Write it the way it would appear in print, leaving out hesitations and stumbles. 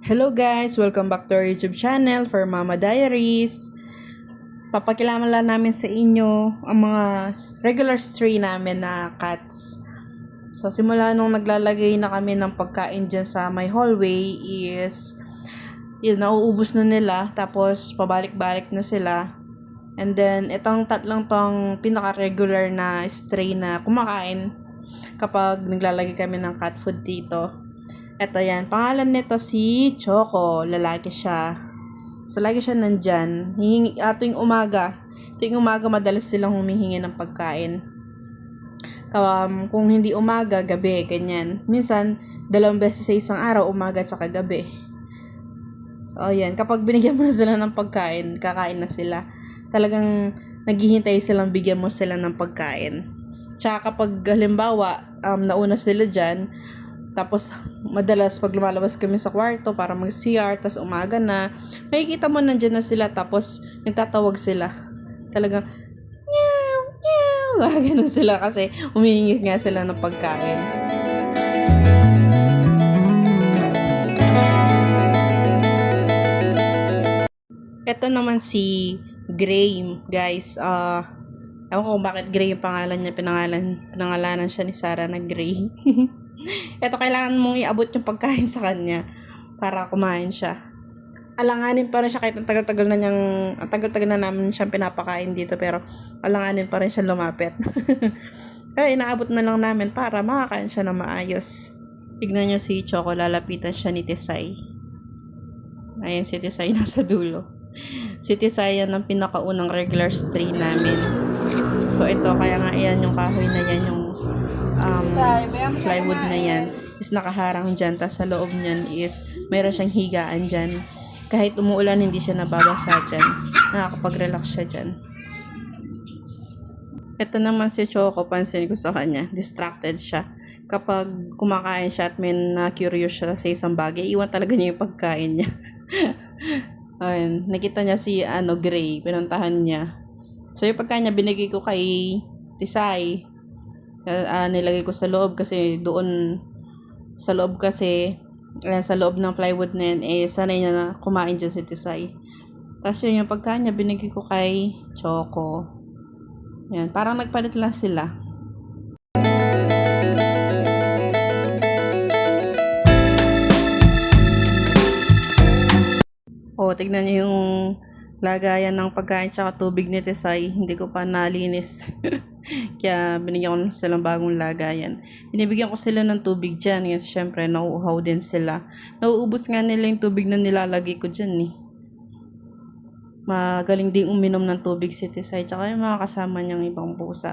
Hello guys! Welcome back to our YouTube channel for Mama Diaries. Papakilaman lang namin sa inyo ang mga regular stray namin na cats. So simula nung naglalagay na kami ng pagkain dyan sa my hallway is nauubos na nila, tapos pabalik-balik na sila. And then itong tatlong tong pinaka-regular na stray na kumakain kapag naglalagay kami ng cat food dito. Eto yan, pangalan nito si Choco, lalaki siya. So lagi siya nandyan, tuwing umaga madalas silang humihingi ng pagkain. Kung hindi umaga, gabi, ganyan. Minsan, 2 beses sa isang araw, umaga at saka gabi. So ayan, kapag binigyan mo na sila ng pagkain, kakain na sila. Talagang naghihintay silang bigyan mo sila ng pagkain. Tsaka kapag halimbawa, nauna sila dyan, tapos madalas pag lumalabas kami sa kwarto para mag-CR, tapos umaga na, makikita mo nandyan na sila, tapos nagtatawag sila. Talagang, meow, meow, ganun sila kasi humihingi nga sila ng pagkain. Ito naman si Gray, guys. Ewan ko kung bakit Gray yung pangalan niya, pinangalanan siya ni Sarah na Gray. Ito, kailangan mong iabot yung pagkain sa kanya para kumain siya. Alanganin pa rin siya kahit ang tagal-tagal na namin siyang pinapakain dito, pero alanganin pa rin siya lumapit. Kaya inaabot na lang namin para makakain siya na maayos. Tignan nyo si Choco, lalapitan siya ni Tesay. Ayan si Tesay nasa dulo. Si Tesay yan ang pinakaunang regular stray namin. So ito, kaya nga yan yung kahoy na yan, yung plywood na yan is nakaharang dyan, tas sa loob niyan is mayroon siyang higaan dyan. Kahit umuulan, hindi siya nababasa dyan, nakakapag-relax siya dyan. Ito naman si Choco, pansin ko sa kanya, distracted siya kapag kumakain siya at may na-curious siya sa isang bagay, iwan talaga niya yung pagkain niya. Ayun, nakita niya si Gray, pinuntahan niya. So yung pagkain niya binigay ko kay Tisay. Nilagay ko sa loob kasi doon sa loob sa loob ng plywood na yan, sanay niya na kumain dyan si Tisay. Tapos yung pagkain niya binigay ko kay Choco. Yan, parang nagpalit lang sila. Tignan niyo yung lagayan ng pagkain tsaka tubig ni Tesay, hindi ko pa nalinis. Kaya binigyan ko silang bagong lagayan. Binibigyan ko sila ng tubig dyan. Yes, syempre, nauuhaw din sila. Nauubos nga nila yung tubig na nilalagay ko dyan eh. Magaling din uminom ng tubig si Tesay tsaka yung mga kasama niyang ibang pusa.